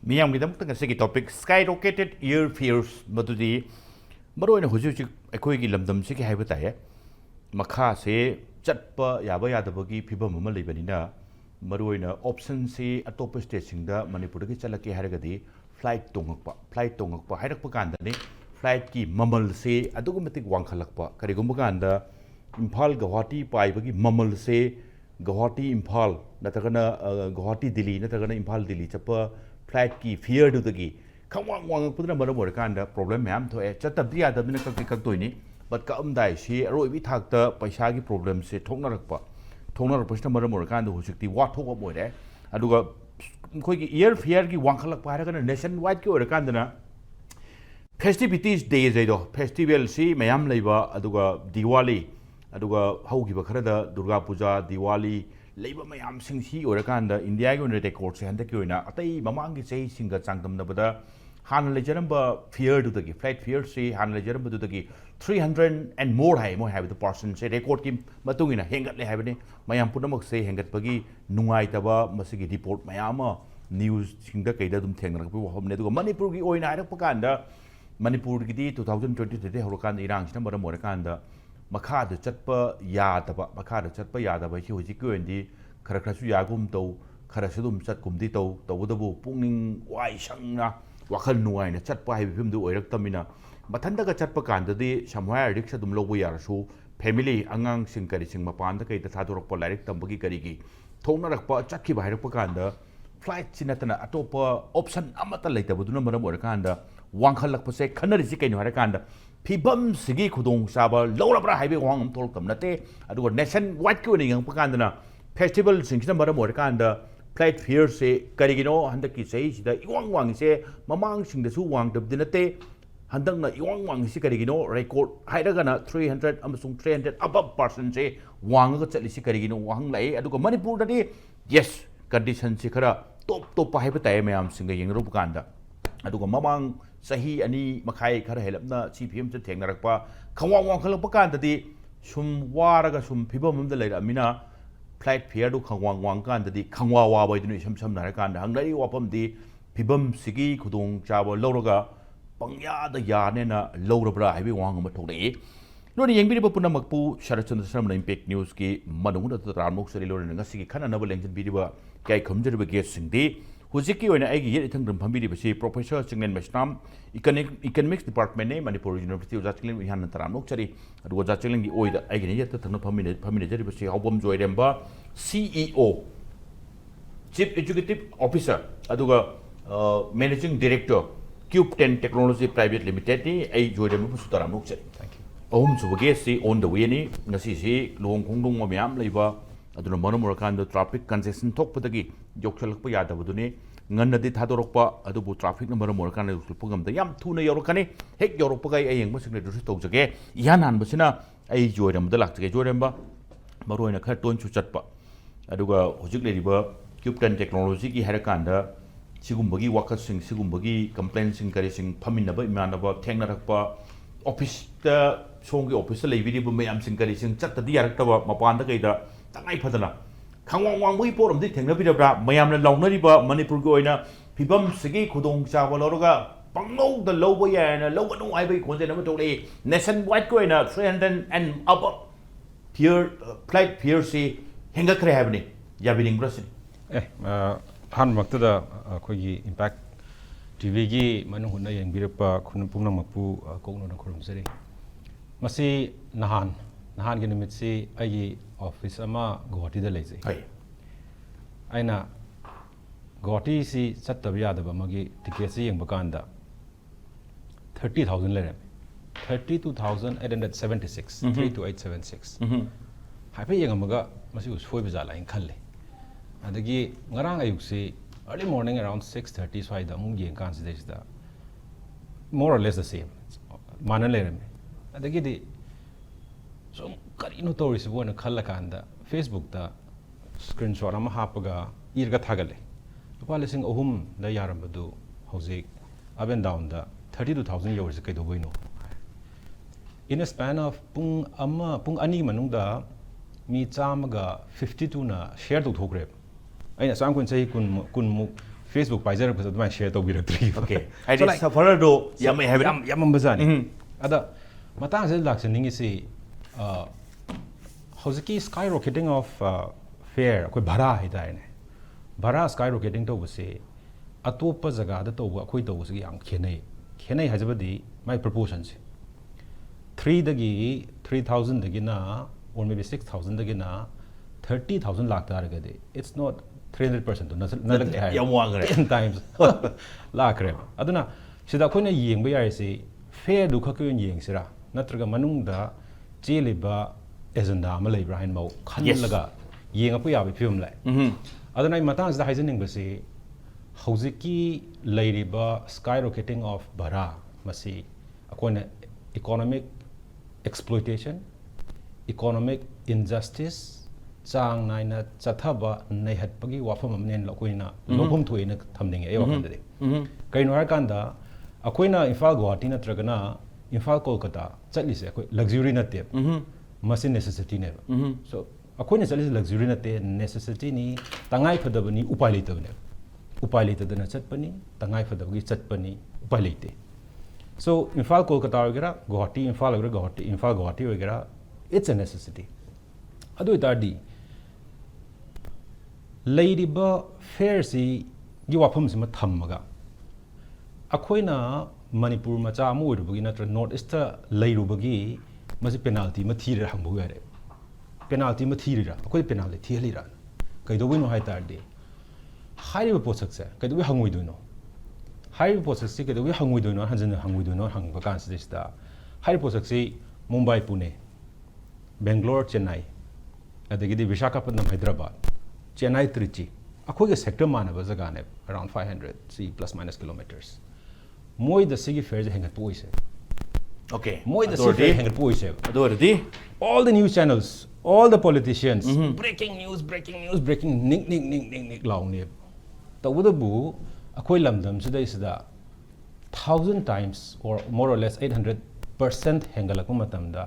Miyam kita mungkin kasi topic skyrocketed airfares madudi maroina huju ekoi gi lamdam se ki haiba tae makha se chatpa yaba yadabagi phibam ama leibanina maroina option se atop state singda manipur gi chalaki haragadi flight tongakpa hairakpa kanda ni flight ki mamal se adugumatik wangkhalakpa karigumba kanda Imphal Guwahati paibagi mamal se Guwahati Imphal natagana Guwahati Delhi natagana Imphal Delhi chapa flight ki fear du dagi khawang wang pudna maram or kanda problem ma'am to e chatab dia da bina kak toini but ka dai si roi bi thak ta paisa gi problem se thokna rakpa maram or kanda husukti wa thok boy de aduga khoi gi air fear gi wangkhalak pa kana nation wide ki or kanda na festivities days aido festival si mayam leiba aduga Diwali aduga haugi ba khara Durga Puja Diwali leiba mayam sing si orakanda India gi on record se handa ki oina atai mamang gi sei singa changdam na bada han lejaramba fear du dagi flight fear se han lejaramba du dagi 300 and more hai mo have the person se record ki matungina hengat le habani mayam punamak se hengat pagi nungai taba masigi report mayama news singa kaida dum thengna ko homne du Manipur gi oina ara pakanda Manipur gi di 2023 horokan irang sina maram orakanda makha da chatpa yadaba hi hoji ko endi khara su yagum to khara su dum chat kum di to da bu pungning wai sangna wakhal nuai na chatpa hai bim du oirak tamina mathanda ga chatpa kan da di samhaya riksha dum lobu yar su family angang sing kari sing mapan da kai da thadorok pa direct tambagi kari gi thongna rakpa chakhi bai rakpa kan da flight sinatana atopa option amata leita buduna maram orakan da wangkhal lakpa se khanari si kaino harakan da Pibam sigi kudong saba laurabra haibe wang tol kam nate aduga nation wide ko ningang pakandana festival singina maram orkanda flight fear se karigino handaki sei sida iwang se mamang singda su wang dabdinate handangna iwang si karigino record haidagana 300 amasung 300 above person se wang ga chatli si karigino wang lai aduga Manipur dadi yes condition se khara top haiba tai mayam singa yengro pakanda aduga mamang sahi ani makai khara helapna CPM se thengnarakpa khawang wang khalakpa kan dadi sum waraga sum phibam amda leira mina flight fear du khawang wang kan dadi khangwa wa bai dinu sam nar kan hanglai wapam di phibam sigi khudong chawa loroga pangya da ya ne na lorabra haibi wang ma thokdei loni yengbi ba punamakpu K.Sharatchandra Sharma impact news ki manung da ramok sari lorina ngasi ki khana na lengjan bi ba kai khomjari ba guest singdi Hujiki oina aigi yet ithang dum phambiri basi Professor Chinglen Maisnam Economics Department ne Manipur University of Chinglen ihan taram nok chari aduga Chinglen gi oida aigi ne yet thang phambiri jari basi Haobam Joyremba CEO Chief Executive Officer aduga Managing Director CubeTen Technologies Pvt Limited ni ai Joyremba su taram nok chari thank you ohum su bage si on the way ni ngasi si long khongdong ma myam leiba aduna manamurakan traffic congestion thokpadagi yokchalakpa yadabuduni ngannadi thadorokpa adubu traffic na manamurakan sulpugam da yam thuna yorokani hek yorokpa gai ayeng masing le dusu tawjage yanan basina ai joiram da lakjage joiramba maroina khar ton chu chatpa aduga hojik leriba CubeTen Technology ki harakanda sigumbagi wakasing sigumbagi complaint sing kari sing phaminaba imanaba thengnarakpa office da songi office leibiri bu mayam sing kari sing chattadi yaraktaba mapan da kaida tangai phadana khangwang wang bui porom di thengna bidabra mayam na lawnariba Manipur go ina phibam sigi khudong chawa loroga pangno da lobo ya na lobo no ai bai khonje na tole nation wide go ina 300 and above peer flight peer si henga khre habni yabining brasin han maktada khogi impact TV gi manung hunna yengbirapa khun pungna makpu kokno na khorum sari masi nahan gi nimit si ai office ama Guwahati da leje aina Guwahati si chattabi yadaba magi ticket si yengba kanda 30,000 lere 32,876 32876 haipe yengamaga masi usoi bijala in khalle adagi ngarang ayuk si early morning around 6:30 so aida mung yeng kan si da more or less the same manan lere adagi di so karino toris bona khalla kanda Facebook da screenshot ama hapaga irga thagale lupa lising ohum da yarambadu hojik up and down da 32,000 euros kai do boino in a span of pung ani manung da mi chamaga 52 na share do thokre aina sang kun sei kun Facebook ꯄꯥꯏꯖꯔꯛꯄꯁꯨ ꯑꯗꯨꯃꯥꯏꯅ share ꯇꯧꯕꯤꯔꯛꯇ꯭ꯔꯤ Okay. ꯍꯥꯏꯗꯤ ꯁꯐꯔꯗꯣ ꯌꯥꯝꯃꯦ ꯍꯥꯏꯕ. ꯌꯥꯝꯃꯝꯕꯖꯥꯠꯅꯤ. ꯑꯗ ꯃꯇꯥꯡꯁꯤꯗ ꯂꯥꯛꯆꯅꯤꯡꯉꯤꯁꯤ ꯍꯧꯖꯤꯛꯀꯤ skyrocketing of fare ꯑꯩꯈꯣꯏ ꯚꯔꯥ ꯍꯥꯏꯇꯥꯔꯦꯅꯦ. ꯚꯔꯥ skyrocketing ꯇꯧꯕꯁꯤ ꯑꯇꯣꯞꯄ ꯖꯒꯥꯗ ꯇꯧꯕ ꯑꯩꯈꯣꯏ ꯇꯧꯕꯁꯤꯒ ꯌꯥꯝ ꯈꯦꯠꯅꯩ. ꯈꯦꯠꯅꯩ ꯍꯥꯏꯖꯕꯗꯤ ꯃꯥꯏ ꯄ꯭ꯔꯣꯄꯣꯔꯁꯟꯁꯤ 3 3,000 or maybe 6,000 30,000 ꯂꯥꯛꯇꯥꯔꯒꯗꯤ it's not 300% ꯅꯠꯂꯛꯑꯦ ꯍꯥꯏ. ꯌꯥꯝ ꯋꯥꯡꯈ꯭ꯔꯦ. 10 times ꯂꯥꯛꯈ꯭ꯔꯦꯕ. ꯑꯗꯨꯅ ꯁꯤꯗ ꯑꯩꯈꯣꯏꯅ ꯌꯦꯡꯕ ꯌꯥꯔꯤꯁꯤ ꯐꯦꯌꯔꯗꯨ ꯈꯛꯀꯤ ꯑꯣꯏꯅ ꯌꯦꯡꯁꯤꯔꯥ ꯅꯠꯇ꯭ꯔꯒ ꯃꯅꯨꯡꯗ ꯆꯦꯜꯂꯤꯕ ꯑꯦꯖꯦꯟꯗꯥ ꯑꯃ ꯂꯩꯕ꯭ꯔꯥ ꯍꯥꯏꯅ ꯃꯧ ꯈꯜꯂꯒ ꯌꯦꯡꯉꯛꯄ ꯌꯥꯕꯒꯤ ꯐꯤꯕꯝ ꯂꯥꯛꯑꯦ. ꯑꯗꯨꯅ ꯑꯩ ꯃꯇꯥꯡꯁꯤꯗ ꯍꯥꯏꯖꯅꯤꯡꯕꯁꯤ ꯍꯧꯖꯤꯛꯀꯤ ꯂꯩꯔꯤꯕ skyrocketing of ꯚꯔꯥ ꯃꯁꯤ ꯑꯩꯈꯣꯏꯅ economic exploitation, economic injustice ꯆꯥꯡ ꯅꯥꯏꯅ ꯆꯠꯊꯕ ꯅꯩꯍꯠꯄꯒꯤ ꯋꯥꯐꯝ ꯑꯃꯅꯦꯅ ꯑꯩꯈꯣꯏꯅ ꯂꯧꯐꯝ ꯊꯣꯛꯑꯦꯅ ꯊꯝꯅꯤꯡꯉꯦ ꯑꯩ ꯋꯥꯈꯜꯗꯗꯤ. ꯀꯩꯅꯣ ꯍꯥꯏꯔꯀꯥꯟꯗ ꯑꯩꯈꯣꯏꯅ ꯏꯝꯐꯥꯜ ꯒꯨꯋꯥꯍꯥꯇꯤ ꯅꯠꯇ꯭ꯔꯒꯅ ꯏꯝꯐꯥꯜ ꯀꯣꯜꯀꯇꯥ ꯆꯠꯂꯤꯁꯦ ꯑꯩꯈꯣꯏ ꯂꯛꯖꯨꯔꯤ ꯅꯠꯇꯦꯕ. ꯃꯁꯤ ꯅꯦꯁꯦꯁꯤꯇꯤꯅꯦꯕ. ꯁꯣ ꯑꯩꯈꯣꯏꯅ ꯆꯠꯂꯤꯁꯦ ꯂꯛꯖꯨꯔꯤ ꯅꯠꯇꯦ, ꯅꯦꯁꯦꯁꯤꯇꯤꯅꯤ, ꯇꯉꯥꯏ ꯐꯗꯕꯅꯤ, ꯎꯄꯥꯏ ꯂꯩꯇꯕꯅꯦꯕ. ꯎꯄꯥꯏ ꯂꯩꯇꯗꯅ ꯆꯠꯄꯅꯤ, ꯇꯉꯥꯏ ꯐꯗꯕꯒꯤ ꯆꯠꯄꯅꯤ, ꯎꯄꯥꯏ ꯂꯩꯇꯦ. ꯁꯣ ꯏꯝꯐꯥꯜ ꯀꯣꯜꯀꯇꯥ ꯑꯣꯏꯒꯦꯔꯥ, ꯒꯨꯋꯥꯍꯥꯇꯤ ꯏꯝꯐꯥꯜ ꯑꯣꯏꯒꯦꯔꯥ, ꯏꯝꯐꯥꯜ ꯒꯨꯋꯥꯍꯥꯇꯤ ꯑꯣꯏꯒꯦꯔꯥ, it's a necessity. ꯑꯗꯨ ꯑꯣꯏꯇꯥꯔꯗꯤ ꯂꯩꯔꯤꯕ ꯐꯦꯌꯔꯁꯤ ꯒꯤ ꯋꯥꯐꯝꯁꯤꯃ ꯊꯝꯃꯒ ꯑꯩꯈꯣꯏꯅ ꯃꯅꯤꯄꯨꯔ ꯃꯆꯥ ꯑꯃ ꯑꯣꯏꯔꯨꯕꯒꯤ ꯅꯠꯇ꯭ꯔꯒ ꯅꯣꯔꯠ ꯏꯁꯇ ꯂꯩꯔꯨꯕꯒꯤ ꯃꯁꯤ ꯄꯦꯅꯥꯜꯇꯤ ꯑꯃ ꯊꯤꯔ ꯍꯪꯕ ꯌꯥꯔꯦ. ꯄꯦꯅꯥꯜꯇꯤ ꯑꯃ ꯊꯤꯔꯤꯔꯥ, ꯑꯩꯈꯣꯏ ꯄꯦꯅꯥꯜꯇꯤ ꯊꯤꯍꯜꯂꯤꯔꯥ? ꯀꯩꯗꯧꯕꯩꯅꯣ ꯍꯥꯏ ꯇꯥꯔꯗꯤ ꯍꯥꯏꯔꯤꯕ ꯄꯣꯠꯁꯛꯁꯦ ꯀꯩꯗꯧꯕꯩ ꯍꯪꯉꯣꯏꯗꯣꯏꯅꯣ? ꯍꯥꯏꯔꯤꯕ ꯄꯣꯠꯁꯛꯁꯤ ꯀꯩꯗꯧꯕꯩ ꯍꯪꯉꯣꯏꯗꯣꯏꯅꯣ, ꯍꯟꯖꯤꯟꯅ ꯍꯪꯉꯣꯏꯗꯣꯏꯅꯣ ꯍꯪꯕ ꯀꯥꯟꯁꯤꯗꯩꯁꯤꯗ ꯍꯥꯏꯔꯤꯕ ꯄꯣꯠꯁꯛꯁꯤ ꯃꯨꯝꯕꯥꯏ, ꯄꯨꯅꯦ, ꯕꯦꯡꯒ꯭ꯂꯣꯔ, ꯆꯦꯟꯅꯥꯏ, ꯑꯗꯒꯤꯗꯤ ꯕꯤꯁꯥꯈꯥꯄꯠꯅꯝ, ꯍꯥꯏꯗ꯭ꯔꯕꯥꯗ, ꯆꯦꯟꯅꯥꯏ, ꯇ꯭ꯔꯤꯆꯤ, ꯑꯩꯈꯣꯏꯒ ꯁꯦꯛꯇꯔ ꯃꯥꯟꯅꯕ ꯖꯒꯥꯅꯦꯕ, ꯑꯔꯥꯎꯟ 500 ± ꯀꯤꯂꯣꯃꯤꯇꯔꯁ. ꯃꯣꯏꯗ ꯁꯤꯒꯤ ꯐꯦꯌꯔꯁꯦ ꯍꯦꯟꯒꯠꯄ ꯑꯣꯏꯁꯦ. Okay. ꯃꯣꯏꯗ ꯁꯤ ꯐꯦꯌꯔ ꯍꯦꯟꯒꯠꯄ ꯑꯣꯏꯁꯦꯕ. ꯑꯗꯨ ꯑꯣꯏꯔꯗꯤ all the news channels, all the politicians, breaking news, ニꯛ ꯂꯥꯎꯅꯦꯕ. ꯇꯧꯕꯗꯕꯨ ꯑꯩꯈꯣꯏ ꯂꯝꯗꯝꯁꯤꯗꯩꯁꯤꯗ 1,000 times or more or less 800% ꯍꯦꯟꯒꯠꯂꯛꯄ ꯃꯇꯝꯗ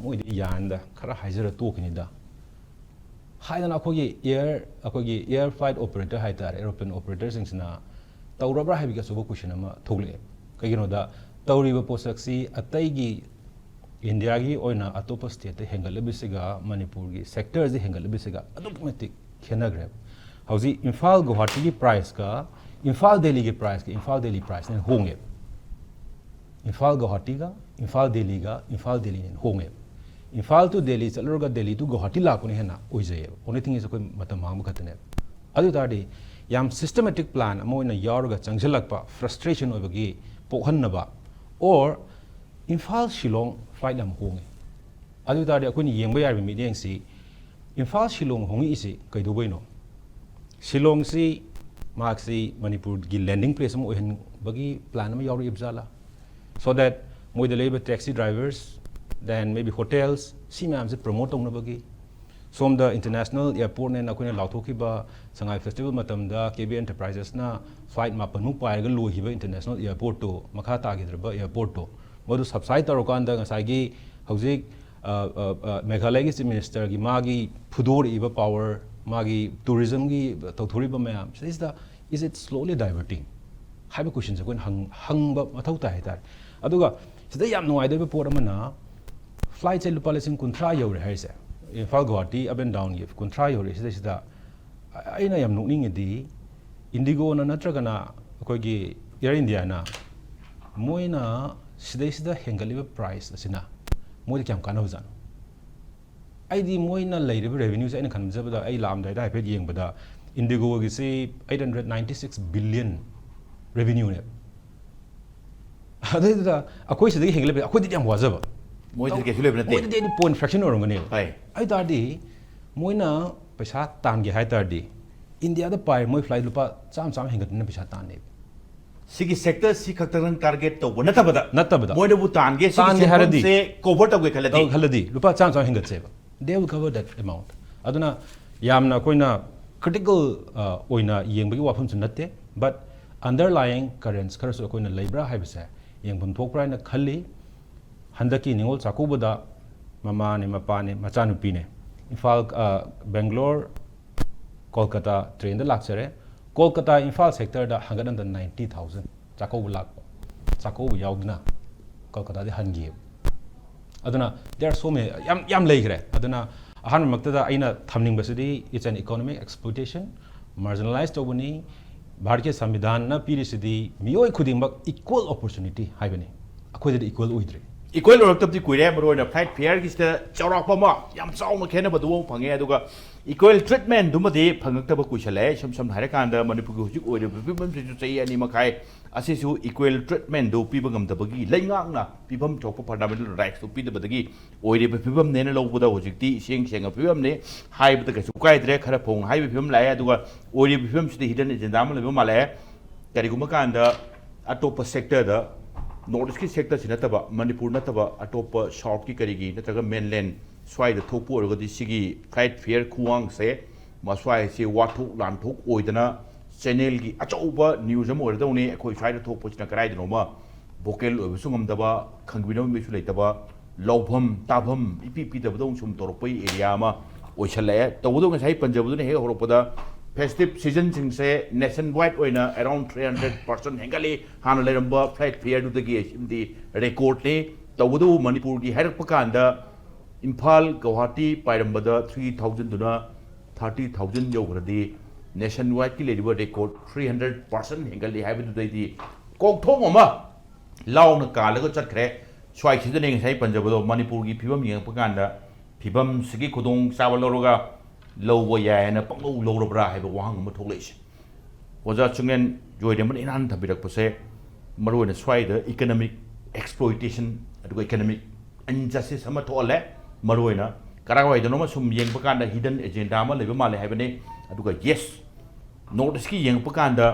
ꯃꯣꯏꯗꯤ ꯌꯥꯟꯗ ꯈꯔ ꯍꯥꯏꯖꯔ ꯇꯣꯛꯈꯤꯅꯤꯗ ꯍꯥꯏꯗꯅ ꯑꯩꯈꯣꯏꯒꯤ ꯑꯦꯌꯔ ꯐ꯭ꯂꯥꯏꯠ ꯑꯣꯄꯔꯦꯇꯔ ꯍꯥꯏꯇꯥꯔꯦ, ꯑꯦꯔꯣꯄ꯭ꯂꯦꯟ ꯑꯣꯄꯔꯦꯇꯔꯁꯤꯡꯁꯤꯅ ꯇꯧꯔꯕ꯭ꯔꯥ ꯍꯥꯏꯕꯒꯤ ꯑꯆꯧꯕ ꯀꯣꯏꯁꯟ ꯑꯃ ꯊꯣꯛꯂꯛꯑꯦ. ꯀꯩꯒꯤꯅꯣꯗ ꯇꯧꯔꯤꯕ ꯄꯣꯠꯁꯛꯁꯤ ꯑꯇꯩꯒꯤ ꯏꯟꯗꯤꯌꯥꯒꯤ ꯑꯣꯏꯅ ꯑꯇꯣꯞꯄ ꯁ꯭ꯇꯦꯠꯇ ꯍꯦꯟꯒꯠꯂꯤꯕꯁꯤꯒ ꯃꯅꯤꯄꯨꯔꯒꯤ ꯁꯦꯛꯇꯔꯁꯤ ꯍꯦꯟꯒꯠꯂꯤꯕꯁꯤꯒ ꯑꯗꯨꯛꯀꯤ ꯃꯇꯤꯛ ꯈꯦꯠꯅꯈ꯭ꯔꯦꯕ. ꯍꯧꯖꯤꯛ ꯏꯝꯐꯥꯜ ꯒꯨꯋꯥꯍꯥꯇꯤꯒꯤ ꯄ꯭ꯔꯥꯏꯁꯀ ꯏꯝꯐꯥꯜ ꯗꯦꯜꯂꯤꯒꯤ ꯄ꯭ꯔꯥꯏꯁꯀ ꯏꯝꯐꯥꯜ ꯗꯦꯜꯂꯤ ꯄ꯭ꯔꯥꯏꯁꯅ ꯍꯣꯡꯉꯦꯕ. ꯏꯝꯐꯥꯜ ꯒꯨꯋꯥꯍꯥꯇꯤꯒ ꯏꯝꯐꯥꯜ ꯗꯦꯜꯂꯤꯒ ꯏꯝꯐꯥꯜ ꯗꯦꯜꯂꯤꯅ ꯍꯣꯡꯉꯦꯕ. ꯏꯝꯐꯥꯜ ꯇꯨ ꯗꯦꯜꯂꯤ ꯆꯠꯂꯨꯔꯒ ꯗꯦꯜꯂꯤ ꯇꯨ ꯒꯨꯋꯥꯍꯥꯇꯤ ꯂꯥꯛꯄꯅ ꯍꯦꯟꯅ ꯑꯣꯏꯖꯩꯌꯦꯕ. ꯑꯣꯟꯂꯤ ꯊꯤꯡ ꯏꯁ ꯑꯩꯈꯣꯏ ꯃꯇꯝ ꯃꯥꯡꯕ ꯈꯛꯇꯅꯦꯕ. ꯑꯗꯨ ꯇꯥꯔꯗꯤ ꯌꯥꯝ ꯁꯤꯁꯇꯦꯃꯦꯇꯤꯛ ꯄ꯭ꯂꯥꯟ ꯑꯃ ꯑꯣꯏꯅ ꯌꯥꯎꯔꯒ ꯆꯪꯁꯤꯜꯂꯛꯄ, ꯐ꯭ꯔꯁꯇ꯭ꯔꯦꯁꯟ ꯑꯣꯏꯕꯒꯤ ꯄꯣꯛꯍꯟꯅꯕ, ꯑꯣꯔ ꯏꯝꯐꯥꯜ ꯁꯤꯂꯣꯡ ꯐ꯭ꯂꯥꯏꯠ ꯌꯥꯝ ꯍꯣꯡꯉꯦ. ꯑꯗꯨ ꯇꯥꯔꯗꯤ ꯑꯩꯈꯣꯏꯅ ꯌꯦꯡꯕ ꯌꯥꯔꯤꯕ ꯃꯤꯠꯌꯦꯡꯁꯤ ꯏꯝꯐꯥꯜ ꯁꯤꯂꯣꯡ ꯍꯣꯡꯉꯛꯏꯁꯤ ꯀꯩꯗꯧꯕꯩꯅꯣ? ꯁꯤꯂꯣꯡꯁꯤ ꯃꯍꯥꯛꯁꯤ ꯃꯅꯤꯄꯨꯔꯒꯤ ꯂꯦꯟꯗꯤꯡ ꯄ꯭ꯂꯦꯁ ꯑꯃ ꯑꯣꯏꯍꯟꯕꯒꯤ ꯄ꯭ꯂꯥꯟ ꯑꯃ ꯌꯥꯎꯔꯛꯏꯕ ꯖꯥꯠꯂꯥ? ꯁꯣ ꯗꯦꯠ ꯃꯣꯏꯗ ꯂꯩꯔꯤꯕ taxi drivers, then maybe hotels, ꯁꯤ ꯃꯌꯥꯝꯁꯦ ꯄ꯭ꯔꯃꯣꯠ ꯇꯧꯅꯕꯒꯤ, ꯁꯣꯝꯗ ꯏꯟꯇꯔꯅꯦꯁꯅꯦꯜ ꯑꯦꯌꯔꯄꯣꯔꯠꯅꯦꯅ ꯑꯩꯈꯣꯏꯅ ꯂꯥꯎꯊꯣꯛꯈꯤꯕ ꯁꯉꯥꯏ ꯐꯦꯁꯇꯤꯚꯦꯜ ꯃꯇꯝꯗ KB ꯑꯦꯟꯇꯔꯄ꯭ꯔꯥꯏꯖꯦꯁꯅ ꯐ꯭ꯂꯥꯏꯠ 9ꯃꯨꯛ ꯄꯥꯏꯔꯒ ꯂꯣꯏꯈꯤꯕ ꯏꯟꯇꯔꯅꯦꯁꯅꯦꯜ ꯑꯦꯌꯔꯄꯣꯔꯠꯇꯣ, ꯃꯈꯥ ꯇꯥꯈꯤꯗ꯭ꯔꯕ ꯑꯦꯌꯔꯄꯣꯔꯠꯇꯣ, ꯃꯗꯨ ꯁꯕꯁꯥꯏꯠ ꯇꯧꯔꯀꯥꯟꯗ ꯉꯁꯥꯏꯒꯤ ꯍꯧꯖꯤꯛ ꯃꯦꯘꯥꯂꯌꯥꯒꯤ ꯆꯤꯐ ꯃꯤꯅꯤꯁꯇꯔꯒꯤ ꯃꯥꯒꯤ ꯐꯨꯗꯣꯔꯛꯏꯕ ꯄꯥꯋꯔ, ꯃꯥꯒꯤ ꯇꯨꯔꯤꯖꯝꯒꯤ ꯇꯧꯊꯣꯔꯤꯕ ꯃꯌꯥꯝ ꯁꯤꯗꯩꯁꯤꯗ ꯏꯁ ꯏꯠ ꯁ꯭ꯂꯣꯂꯤ ꯗꯥꯏꯚꯔꯇꯤꯡ ꯍꯥꯏꯕ ꯀꯣꯏꯁꯟꯁꯦ ꯑꯩꯈꯣꯏꯅ ꯍꯪꯕ ꯃꯊꯧ ꯇꯥꯏ ꯍꯥꯏꯇꯥꯔꯦ. ꯑꯗꯨꯒ ꯁꯤꯗ ꯌꯥꯝ ꯅꯨꯡꯉꯥꯏꯇꯕ ꯄꯣꯠ ꯑꯃꯅ ꯐ꯭ꯂꯥꯏꯠꯁꯦ ꯂꯨꯄꯥ 30,000 ꯌꯧꯔꯦ ꯍꯥꯏꯔꯤꯁꯦ. ꯏꯝꯐꯥꯜ ꯒꯨꯋꯥꯍꯥꯇꯤ ꯑꯞ ꯑꯦꯟ ꯗꯥꯎꯟꯒꯤ 30 ꯌꯧꯔꯦ. ꯁꯤꯗꯩꯁꯤꯗ ꯑꯩꯅ ꯌꯥꯝ ꯅꯣꯛꯅꯤꯡꯉꯤꯗꯤ ꯏꯟꯗꯤꯒꯣꯅ ꯅꯠꯇ꯭ꯔꯒꯅ ꯑꯩꯈꯣꯏꯒꯤ ꯏꯌꯔ ꯏꯟꯗꯤꯌꯥꯅ ꯃꯣꯏꯅ ꯁꯤꯗꯩꯁꯤꯗ ꯍꯦꯟꯒꯠꯂꯤꯕ ꯄ꯭ꯔꯥꯏꯁ ꯑꯁꯤꯅ ꯃꯣꯏꯗ ꯀꯌꯥꯝ ꯀꯥꯟꯅꯕꯖꯥꯠꯅꯣ? ꯑꯩꯗꯤ ꯃꯣꯏꯅ ꯂꯩꯔꯤꯕ ꯔꯦꯚꯦꯅ꯭ꯌꯨꯁꯦ ꯑꯩꯅ ꯈꯟꯖꯕꯗ ꯑꯩ ꯂꯥꯛꯑꯝꯗꯥꯏꯗ ꯍꯥꯏꯐꯦꯠ ꯌꯦꯡꯕꯗ ꯏꯟꯗꯤꯒꯣꯒꯤꯁꯤ 896 ꯕꯤꯂꯤꯌꯟ ꯔꯦꯚꯦꯅ꯭ꯌꯨꯅꯦꯕ. ꯑꯗꯨꯗꯨꯗ ꯑꯩꯈꯣꯏ ꯁꯤꯗꯒꯤ ꯍꯦꯟꯒꯠꯂꯤꯕ ꯑꯩꯈꯣꯏꯗꯗꯤ ꯌꯥꯝ ꯋꯥꯖꯕ. ꯃꯣꯏꯗꯗꯤ ꯀꯩꯁꯨ ꯂꯩꯕ ꯅꯠꯇꯦ. ꯃꯣꯏꯗꯗꯤ ꯑꯩꯗꯤ ꯄꯣꯏꯟꯠ ꯐ꯭ꯔꯦꯛꯁꯟ ꯑꯣꯏꯔꯝꯒꯅꯦꯕ. ꯍꯣꯏ. ꯑꯗꯨ ꯇꯥꯔꯗꯤ ꯃꯣꯏꯅ ꯄꯩꯁా ꯇꯥꯟꯒꯦ ꯍꯥꯏ ꯇꯥꯔꯗꯤ ꯏꯟꯗꯤꯌꯥꯗ ꯄꯥꯏ ꯃꯣꯏ ꯐ꯭ꯂꯥꯏꯠ ꯂꯨꯄꯥ 100 ꯍꯦꯟꯒꯠꯇꯅ ꯄꯩꯁꯥ ꯇꯥꯟꯅꯦꯕ. ꯁꯤꯒꯤ ꯁꯦꯛꯇꯔ ꯁꯤ ꯈꯛꯇꯪ ꯇꯥꯔꯒꯦꯠ ꯇꯧꯕ ꯅꯠꯇꯕꯗ ꯃꯣꯏꯅꯕꯨ ꯇꯥꯟꯒꯦ ꯇꯥꯟꯒꯦ ꯍꯥꯏꯔꯗꯤ ꯀꯣꯚꯔ ꯇꯧꯒꯦ ꯈꯜꯂꯗꯤ ꯂꯨꯄꯥ 100 ꯍꯦꯟꯒꯠꯁꯦꯕ. ꯗꯦ ꯋꯤꯜ ꯀꯚꯔ ꯗꯦꯠ ꯑꯦꯃꯥꯎꯟꯠ. ꯑꯗꯨꯅ ꯌꯥꯝꯅ ꯑꯩꯈꯣꯏꯅ ꯀ꯭ꯔꯤꯇꯤꯀꯦꯜ ꯑꯣꯏꯅ ꯌꯦꯡꯕꯒꯤ ꯋꯥꯐꯝꯁꯨ ꯅꯠꯇꯦ. ꯕꯠ ꯑꯟꯗꯔꯂꯥꯏꯌꯤꯡ ꯀꯔꯦꯟꯁ ꯈꯔꯁꯨ ꯑꯩꯈꯣꯏꯅ ꯂꯩꯕ꯭ꯔꯥ ꯍꯥꯏꯕꯁꯦ ꯌꯦꯡꯐꯝ ꯊꯣꯛꯄ꯭ꯔꯥ ꯍꯥꯏꯅ ꯈꯜꯂꯤ. ꯍꯟꯗꯛꯀꯤ ꯅꯤꯉꯣꯜ ꯆꯥꯛꯀꯧꯕꯗ ꯃꯃꯥꯅꯦ, ꯃꯄꯥꯅꯦ, ꯃꯆꯥꯅꯨꯄꯤꯅꯦ ꯏꯝꯐꯥꯜ ꯕꯦꯡꯒ꯭ꯂꯣꯔ ꯀꯣꯜꯀꯇꯥ ꯇ꯭ꯔꯦꯟꯗ ꯂꯥꯛꯆꯔꯦ. Kolkata Imphal sector da 190,000 chakau lak chakau yaudna Kolkata de hangi aduna there are so many yam legre aduna ahan makta da aina thamning basidi it's an economic exploitation marginalized obani Bharatiya Samvidhan na pirisidi miyoi khudingmak equal opportunity haibani akhoi de equal oidre equal or tabdi kuire bro na flight fare ki sta chawrak pa ma yam chaw na khena ba duong phange aduga equal treatment dumadi phangak ta ba kuisale sam hare kan da Manipur ki hujik oire pibam se chai ani makai asisu equal treatment do pibagam da bagi laingang na pibam chokpa fundamental rights to pid badagi oire pibam ne na lobu da hujik ti seng pibam ne hai ba ka sukai dre khara phong hai pibam lai aduga oire pibam se hidden agenda ma le male kari guma kan da atopa sector da North East sector sinataba Manipur nataba atopa South ki karigi nataga mainland swai da thokpu orgadi sigi flight fare khuang se maswai se wathuk lanthuk oidana channel gi achauba news am orda uni khoi swai da thokpu china karai dino ma vocal obsungam daba khangbino mi su leitaba lawpham tabham ipp da bodong sum torpai area ma oichale tawdo ngai Punjab du ne he horopada festive season singse nationwide oina around 300% hengali hana leramba flight fare du dagi the record ne tawdu Manipur gi herak pakanda Imphal Guwahati pairambada 3000 duna 30000 yogradi nationwide ki lediba record 300% hengali haibu dai di kok thong oma launa kalaga chatkre swai sidan ngai Punjab do Manipur gi phibam yeng pakanda phibam sigi khudong sawaloroga low ya na panglo low bra hai ba wang ma thokleis waja Chinglen Joyremba inan thabirak pase maru na swai the economic exploitation adu economic injustice ama thole maru na karawai da no ma sum yeng pakan da hidden agenda ma leba male hai bane adu yes notice ki yeng pakan da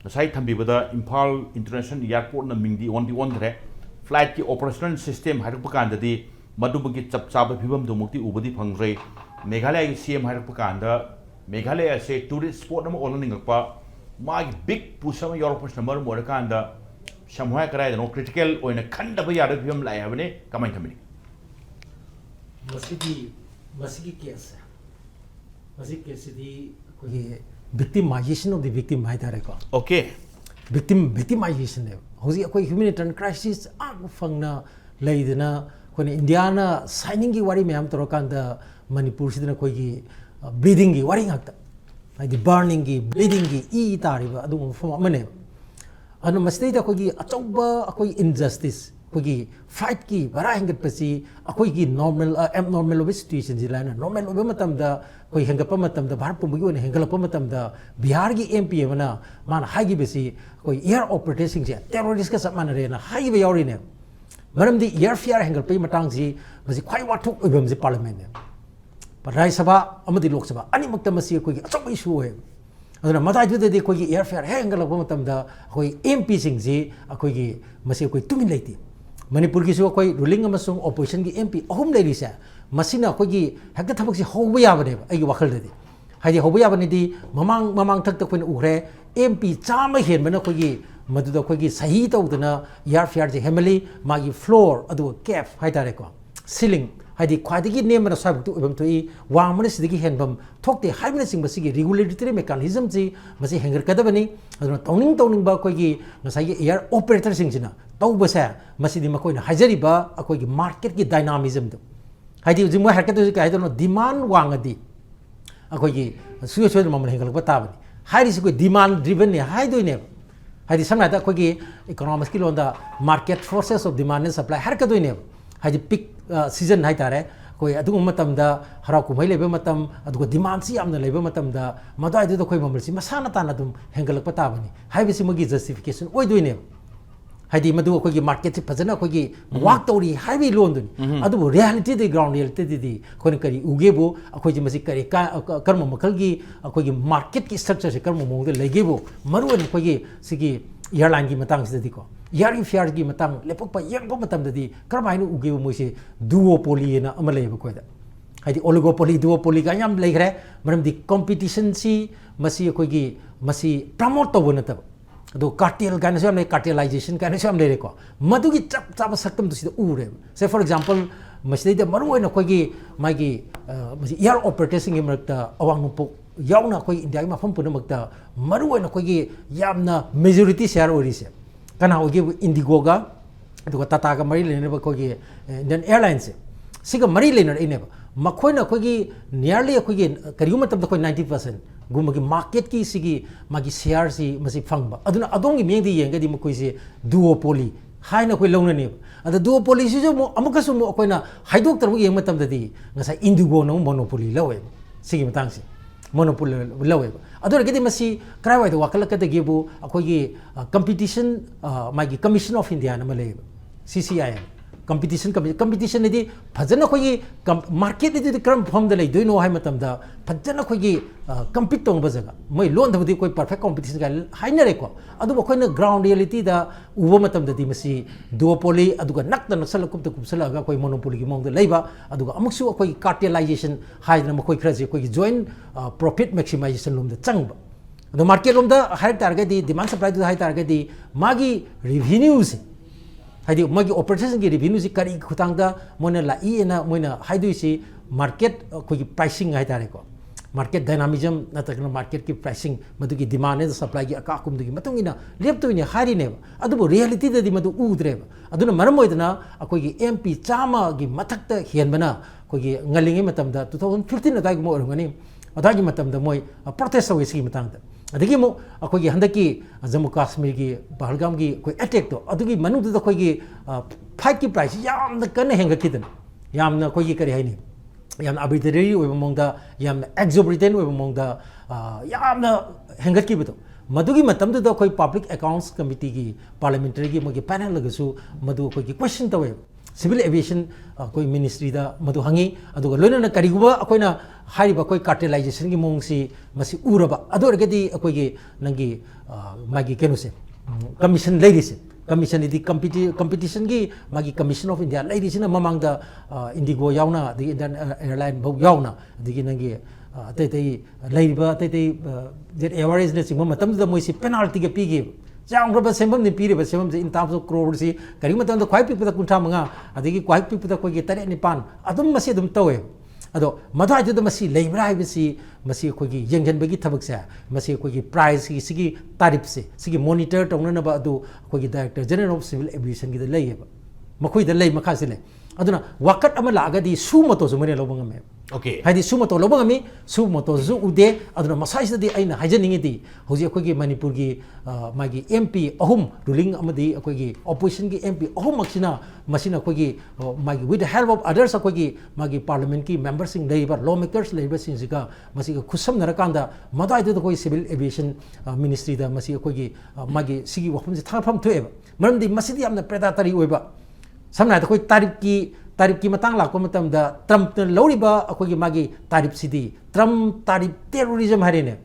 sai thambi bada Imphal International Airport na mingdi on thre flight ki operational system har pakan da di madubagi chap chaba phibam du mukti ubadi phangre Meghalaya ki CM Harakpakanda, Meghalaya se tourist spot nama online ngakpa, magi big push sama Europe number morakanda, samhoy karai no critical oina khanda ba yada phim lai habane kamai thamini. Masigi case. Masigi case di koi victimization of the victim hai thare ko. Okay. Victimization ne. Hoji koi humanitarian crisis ang fangna leidena koi Indiana signing ki wari meam torokanda Manipur sidana koi ki bleeding ki wari ngakta the burning ki bleeding ki e tariba adu form amane anu mastai da koi ki achauba koi injustice koi ki fight ki bara hingat pasi koi ki normal abnormal of situation jilana normal of matam da koi hangapa matam da bhar pumgi one hangalapa matam da Bihar ki MP mana man hagi besi koi air operating je terrorist ka samana re na hagi be yori ne maram di air fear hangal pe matang ji basi khwai wathuk obam ji parliament ne Rai Sabha, Amadi Lok Sabha, any Maktamasi, a issue. Other Mataju de Kogi airfare, Hangal of Matamda, Hoi MP Singzi, a Kogi Masiko 2 minute. Manipurkiso Koi, ruling Amasung, opposition MP, home ladies, Masina Kogi, Hakatabaxi, Hobayabane, a Wakaldi. Hadi Hobayabanidi, Mamang Taktakun Ure, MP Chama Hen, Manakogi, Maduda Kogi, Sahita Udana, Yarfare, Hemily, Magi floor, Adu cap, Haitareko, ceiling. Hadi quadigi name na sabu tu ibam tu wa manis digi henbam thok te haibna sing basigi regulatory mechanism ji masi hanger kadabani aduna toning ba koi gi ngasai air operator sing jina tau basa masi di makoi na hajari ba akoi gi market ki dynamism do hadi jimu harkat tu ka haidno demand wangadi akoi gi suyo suyo mamon hengal ba tabani hairi si koi demand driven ne haidoi ne hadi samna da koi gi economics ki londa market forces of demand and supply harkadoi ne hadi peak season hai tare koi adu matam da hara ku mai lebe matam adu demand si amna lebe matam da madai du koi mamul si masana ta na dum hengal pata bani hai bisi magi justification oi duine hadi madu koi gi market si phajana koi gi walk tori hai bi lon dun adu reality the ground reality di koi kari uge bo koi ji masi kari karma makal gi koi gi market ki structure se karma mong de lege bo maru ne koi gi sigi airline ki matang si diko Yari fair ki matang lepok pa yang pa matam dadi karma inu uge mo si duopoly na amalay ba ko da hadi oligopoly duopoly ka yam lay gre maram di competition si masi ko gi masi promote to bona tab do cartel kan sam le cartelization kan sam le ko madu gi chap chap sakam to si ure say for example masi da maru na ko gi magi masi air operating emerta awang pok yauna koi India ma pham puna makta maru na koi gi yamna majority share ori se kana ogi Indigo ga aduga Tata ga mari lene ba koi gi Indian Airlines se siga mari lene ine ba makhoi na koi gi nearly koi gi kariuma tab koi 90% gumagi market ki sigi magi share si masi phangba aduna adongi mengdi yenga di makoi se duopoly haina koi longna ne ada duopoly si jo amuka su mo koi na haidok tar yeng matam dadi ngasa Indigo no monopoly lawe sigi matang si monopoly lawe adura gedi masi krai wai wakala ka de gebu akoi gi competition magi commission of India na male CCIM competition idi phajana khoi market idi kram phom da lei doino hai matam da phajana khoi compete tong bajaga moi lon da koi perfect competition ga haina re ko adu khoi na ground reality da uba matam da di masi duopoly aduga nakta naksal kup ta kupsala ga koi monopoly gi mong da leiba aduga amuksu khoi cartelization hai na khoi khraje khoi joint profit maximization lum da changba adu market lum da hai target di demand supply da hai target di magi revenues haidi magi operation gi revenue si kari khutang da mona la e na moina haidu si market ko gi pricing hai tare ko market dynamism na ta market ki pricing madu ki demand and supply gi aka kum du gi matung ina lep to ni hari ne adu reality da di madu u dre aduna maram moidna akoi gi MP chama gi mathak ta hian bana ko gi ngalingi matam da 2015 na dai mo ngani adagi matam da moi protest awi si matang da adagi mo akoi gi handaki Jammu Kashmir gi Pahalgam gi koi attack to adugi manu da koi gi fight ki price yam na kan henga kidan yam na koi gi kari haini yam arbitrary oi mong da yam exorbitant oi mong da yam na henga ki beto madugi matam da koi public accounts committee gi parliamentary gi mo gi panel lagasu madu koi gi question tawe civil aviation koi ministry da madu hangi aduga loina na kari guba akoi na hariba koi cartelization gi mong si masi uraba adu regadi akoi gi nangi magi kenuse commission ladies commission idi competition gi magi commission of India ladies na mamang da Indigo yauna di Indian airline bau yauna digi nangi tai laiba tai jet airways ne singma matam da moi si penalty ge pigi jang roba sembam ni piri ba sembam in terms of crore si kari matam da kwai pipta kunta manga adigi kwai pipta ko ge tare ni pan adum masi dum tawe ado madai du masi leibra hai bisi masi ko gi yengjan bagi thabak sa masi ko gi price gi sigi tarif se sigi monitor tongna na ba adu ko gi director general of civil aviation gi da lei ba makoi da lei makha se le aduna wakat ama la ga di su moto su mane lo banga me okay haidi su moto lo banga mi su moto zu ude aduna masai se di aina hajaningi di hoji ko gi Manipur gi magi MP ahum ruling amadi ko gi opposition gi MP ahum maksina masina ko gi magi with the help of others ko gi magi parliament ki members sing labor lawmakers labor sing siga masi ko khusam narakanda madai du ko civil aviation ministry da masi ko gi magi sigi wafam se thafam thoeba maram di masidi amna predatory oiba samna da koi tarif ki matang la ko matam da Trump loriba akoi magi tarif sidi Trump tarif terrorism harine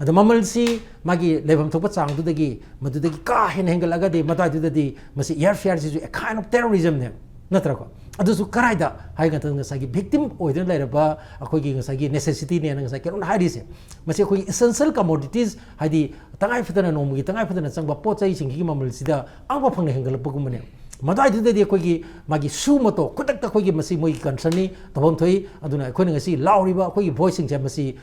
ada mamal si magi lebam thopa chang du dagi madu dagi ka hen hengal aga de mata du dadi masi airfare si a kind of terrorism ne natra ko adu su karai da hai ga tang sagi victim oiden lai ba akoi gi sagi necessity ne nang sa keron hari se masi akoi essential commodities haidi tangai fitana nomu gi tangai fitana chang ba pochai sing gi mamal sida angba phang ne hengal pagum ne madai du dadi akoi gi magi su moto kutak ta akoi gi masi moi concern ni tabon thoi aduna akoi ngasi lauri ba akoi gi voice sing masi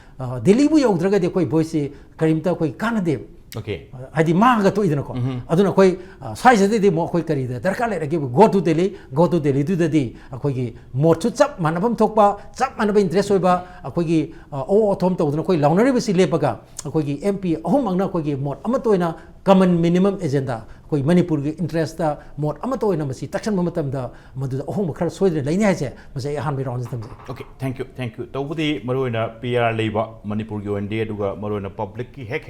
delhi bu yaudraga de akoi voice karimta akoi kanade okay hadi maga to idana ko aduna akoi size de mo akoi kari da darka le rage go to delhi du dadi akoi gi mo chu chap manabam thokpa chap manaba interest oiba akoi gi o thom to aduna akoi launari bisi lepaga akoi gi MP ahum angna akoi gi mot amatoina common minimum agenda koi Manipur gi interest ta mot amatoina masi takshan matam da madu ahum khar soidre laini haise masai han bi round tamse okay thank you tawbudi maroina PR leiba Manipur gi onde aduga maroina public ki hek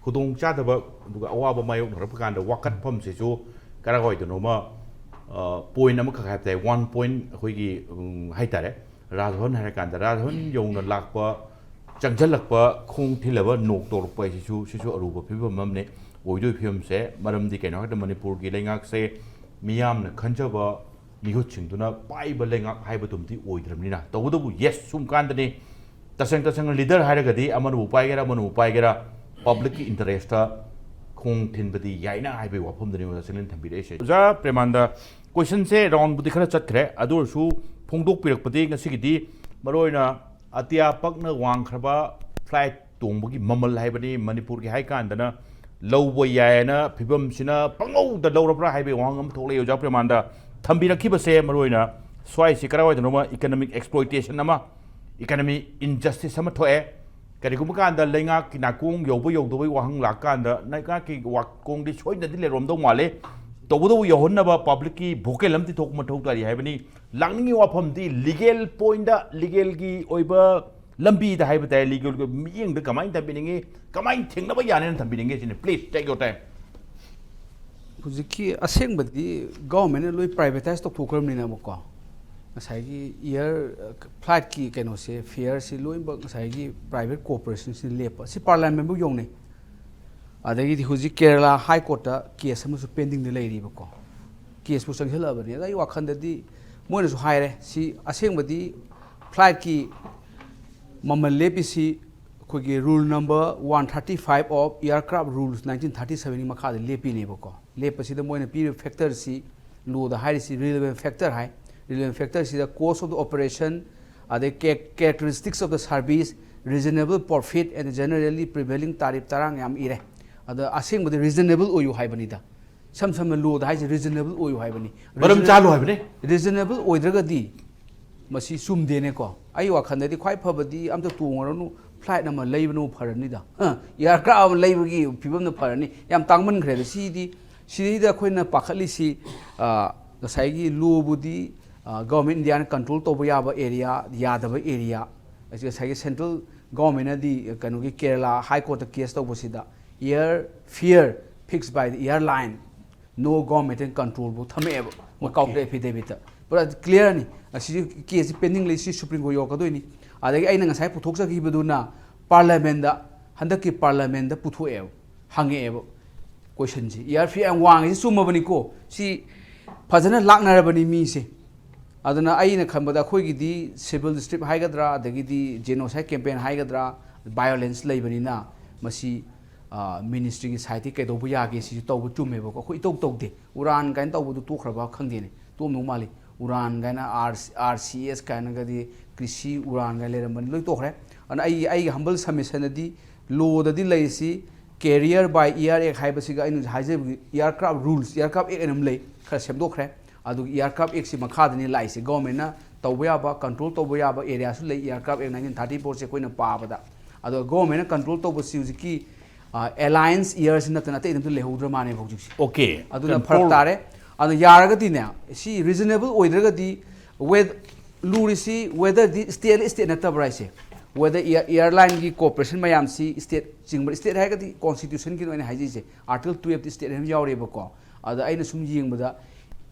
khudong chadaba aduga awaba mayok narap kan da wakat pham se chu kara goi to noma point am kha khap tai 1 point khoi gi hai tare rajhon har kan da rajhon yong na lakpa changjal lakpa khong thilaba nok tor pa si chu aruba phibam mamne oidoi phim se maram di kaino da Manipur gi lengak se miyam na khanjaba mihut chingduna pai ba lengak hai ba tumti oidramni na tawudu yes sum kan da ni tasang leader hairaga di amanu pai gera public interest ta khong thin badi yaina hai be wapum da ni ma selen thambire se ja Premanda question se round budi khara chatkre adur su phongdok pirak padi ngasi gi di maroina atia pakna wang khraba flight tongbogi mamal haibani Manipur ki hai kandana lawbo yaina phibam sina pangau da lawrapra haibe wangam thole yo japre manda thambira khibase maroina swai si karawai dnoma economic exploitation nama economy injustice sama thoe karigum kanda lenga kinakung yobo yogdoi wahang lakanda naika ki wakong di soina di le romdo male तबुदो यहोन्नबा public की भोके लमती थोक मथौ तारी हाइबनी लांगनी वाफम दी लीगल पॉइंट दा लीगल की ओइबा लंबी दा हाइब ताय लीगल को मियंग द कमाइन तबिनिंगे कमाइन थेंगनबा याने तबिनिंगे सिने प्लीज टेक योर टाइम हुजिकी असेंबदी गवर्नमेंट लोई प्राइवेटाइज तो थोकरमनिना मको ngसाइगी एयर फ्लाइट की केनो से फेयर से लोई ngसाइगी प्राइवेट कोऑपरेशन से लेप से पार्लियामेंट बु योंगने अदगी हुजी केरला हाई कोर्ट केस अमसु पेंडिंग ने लेरिबको केस बु संगहलबनी अदई वाखंददी मोनसु हाइरे सी असेंबदी फ्लाइट की ममल लेपिसी खोगी rule number 135 of aircraft rules 1937 नि मखा लेपिनेबको लेपसी द मोइन पी फैक्टर सी लो द हाइसी रिलेवेंट फैक्टर हाई रिलेवेंट फैक्टर सी the cost of the operation अदे characteristics of the service reasonable profit and generally prevailing tariff तरंग याम इरे अदा असेंग बदे रीजनेबल ओयु हाइबनीदा सम लो द हाइजे रीजनेबल ओयु हाइबनी बरम चालू हाइबने रीजनेबल ओइद्रगदी मसी सुमदेने को आई वाखनदि ख्वाइ फबदी अमत तुंगरनु फ्लाइट नम लेबनु फरनीदा एयरक्राफ्ट लेबगी फिबम न फरनी याम तांगमन खरे सिदा खोइना पाखलिसी गसाइगी लोबुदी गवर्नमेंट इंडिया कंट्रोल तोबो याबा एरिया यादबा एरिया गसाइगी सेंट्रल गवर्नमेंट दी कनोगी केरला हाई कोर्ट केस तोबसिदा air fare fixed by the airline no government control बु थमेब मकाउट एफिडेविट पूरा क्लियर नि असि केस पेंडिंग लेसी सुप्रीम कोर्ट योकदोइनी अदगी आइना ngसाइ पुथोकसगिबदुना पार्लियामेंट दा हंदकी पार्लियामेंट दा पुथोएब हंगेब क्वेश्चन जी एयर फेयर वांग सि सुमबनी को सि फजना लाकनरबनी मी से अदना आइना खंबदा खोइगिदी सिविल डिस्ट्रिक्ट हाइगद्रा अदगिदी जेनोसाइड कैंपेन हाइगद्रा वायलेंस लेबनिना मसी मिनिस्ट्री की साइड कईदब यागे तब चुमेबो अखोई तौ तौदे उरान काइन तौबदु तोखरबा खंगदेने तोमनु माली उरान गायना RCS कायनगदी कृषि उरान गाय लेरमन लोई तोखरे अन आई हम्बल सबमिशन दी लोददी लेसी कैरियर बाय एयर एक हाइबसिगा इन हाइजे एयरक्राफ्ट रूल्स एयरक्राफ्ट एक एनम ले खर सेमदोखरे अदु एयरक्राफ्ट एक सि मखादनी लाइसे गवर्नमेंट ना तौबो याबा कंट्रोल तौबो याबा एरिया सु ले एयरक्राफ्ट एक 1934 से कोइना पाबदा अदु गवर्नमेंट कंट्रोल तौबो सिउजिकी alliance years natana te idum lehodra mane bhojik okay aduna farak tare adu yaragati ne si reasonable oidragati with lurisi whether the state natabra se whether airline gi cooperation mayam si state chingba state hagati constitution ki noine haji se article 12 the state hem yawre bako adu aina sum yingbada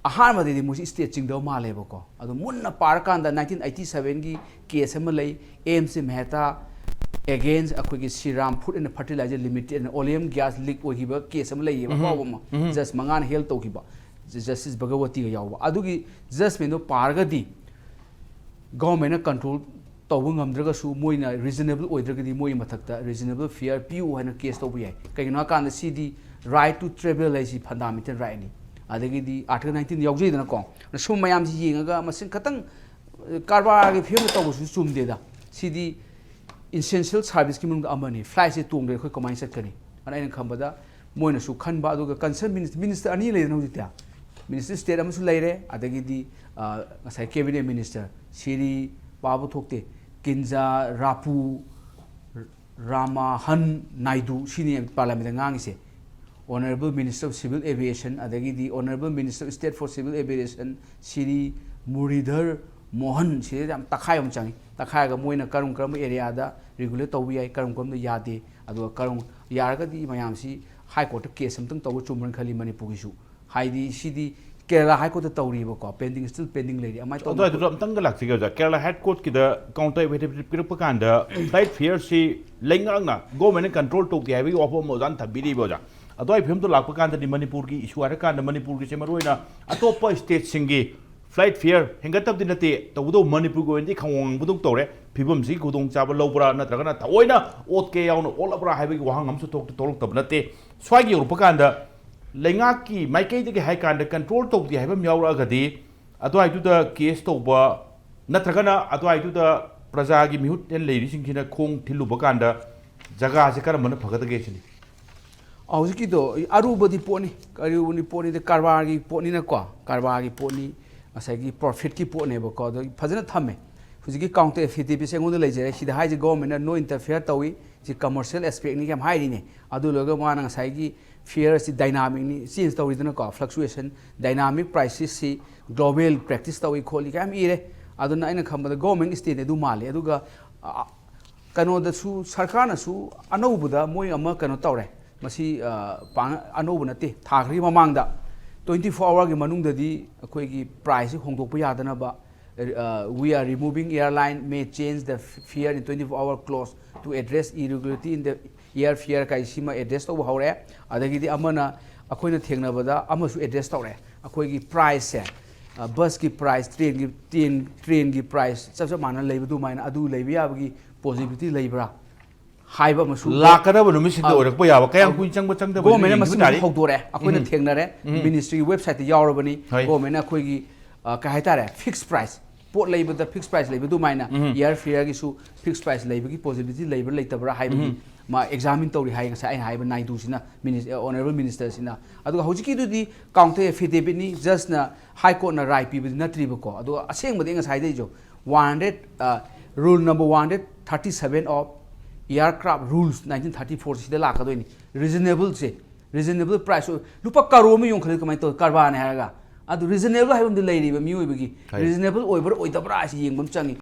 ahan ma de musi state chingdo male bako adu munna parakanda 1987 gi case am lei AMC Mehta against अखोगी Shriram food and fertiliser limited oleum gas leak ओहिबा case अम लई बाबमा जस्ट मंगान health तौहिबा justice Bhagwati यावबा अदुगी जजमेंट पारगदी गवर्नमेंट कंट्रोल तौब ngमद्रगसु मोइना रीजनेबल ओइद्रगदी मोइ मथक्ता रीजनेबल फेयर पिउ हाइना केस तौब याय कगिनो कान सीडी राइट टू ट्रेवल लाइसी फंडामेंटल राइट नि अदगिदी आर्टिकल 19 यावजैदना को सुम मयाम जी येंगा मसिन खतंग कारबार के फेम तौबसु चुमदेदा सीडी essential service की मुंग अमनी फ्लाइट से तोंग खो कमाइन चटकनी अन खंबदा मोइनसु खनबा अदुगा कंसर्न मिनिस्टर अनी लेदन हुजिता मिनिस्टर स्टेट अमसु लेरे अदगिदी ngसाइ कैबिनेट मिनिस्टर सिरी पाबु थोकते किंजा रापू रामा हन नायडू सिनी parliament ngangi honourable minister of civil aviation अदगिदी honourable minister of state for civil aviation Shri Murlidhar Mohan से तखायम चंगी तखायगा मोइना करुम करम एरिया दा रेगुलेट तौबी याय करुम करम यादे अदो करुम यारगदी मयाम सी हाई कोर्ट केस समतंग तौबो चुमरन खली मणिपुर गिसु हाइदी सिदी केरला हाई कोर्ट तौरीबो को पेंडिंग स्टिल पेंडिंग लेरी अमाय तो अदो अमतंग लाक्सी गा केरला हाई कोर्ट की द काउंटर वेटिव पिरप कांदा फ्लाइट फेयर सी लेंगांगना गवर्नमेंट कंट्रोल तो के हाइवे ऑफ मोजान थबिरी बोजा अदो आई फिल्म तो लाप कांदा नि मणिपुर की इशू आर कांदा मणिपुर की से मरोइना अतोप स्टेट सिंगी फ्लाइट फेयर हेंगतब दिनते तौदो मणिपुर को इंदी खवंग बुदुक तौरे फिबम सी खुदोंग चाबा लौबरा नत्रगना थवोइना ओत के याउन ओलबरा हाइबे वहांग हमसु तोक तोलक तब नते स्वागी रुपकांदा लेंगा की माइकै दे हाइ कांदा कंट्रोल तौदी हाइबम याउरागदी अदो आइदु द केस तौबा नत्रगना अदो आइदु द प्रजा की मिहुत एन लेरी सिंखिना खोंग थिलुबा कांदा जगह से करम फगदगे सिनी हौजिकिदो अरुबदी पोनी अरुबनी पोनी द कारबारगी पोनी न को कारबारगी पोनी असागी प्रॉफिट की पोने बको द फजन थमे हुजिकी काउंटर एफिडेविट से ngode लेजरे सिदा हाइज गवर्नमेंट नो इंटरफेयर तवी जी कमर्शियल एस्पेक्ट नि केम हाइरिने अदु लोग माना साइगी फेयर से डायनामिक नि चेंज तवरिदन को फ्लक्चुएशन डायनामिक प्राइसेस सी ग्लोबल प्रैक्टिस तवी खोली केम इरे अदुना आइना खमबद गवर्नमेंट स्टेट एदु माले अदुगा कनोदसु सरकारनसु अनौबदा मोय अमा कनो तवरे मसी अनौब नते थाग्री ममांगदा 24 hour की मनुंगददी अखोइगी price होंदोकप यादनबा we are removing airline may change the fare in 24 hour clause to address irregularity in the air fare kai sima address to haure adagi di amana akoina thengnabada amasu address tawre akoigi price se bus ki price train ki price chap mana leibu maina adu leibi abagi possibility leibra haiba masu lakadaba numisi do orak pa yaba kayang kuin changba changda go mena masu hogdore akoina thengnare ministry website yaurabani go mena akoigi ka haitare fixed price pot labor the fixed price labor do maina air fare gi su fixed price labor gi possibility labor leitabra haiba ma examine tawri hai sa ai haiba nai du sina honorable minister sina adu hojiki du di counter affidavit ni just na high court na right people na tribo ko adu aseng bade nga sai dei jo 100 rule number 137 of aircraft rules 1934 sida la ka doini reasonable price lupa karo mi yong khale kamai to karba ne haraga adu reasonable haibam di leiri ba mi oibagi reasonable oiber oitabra asi yengbam changi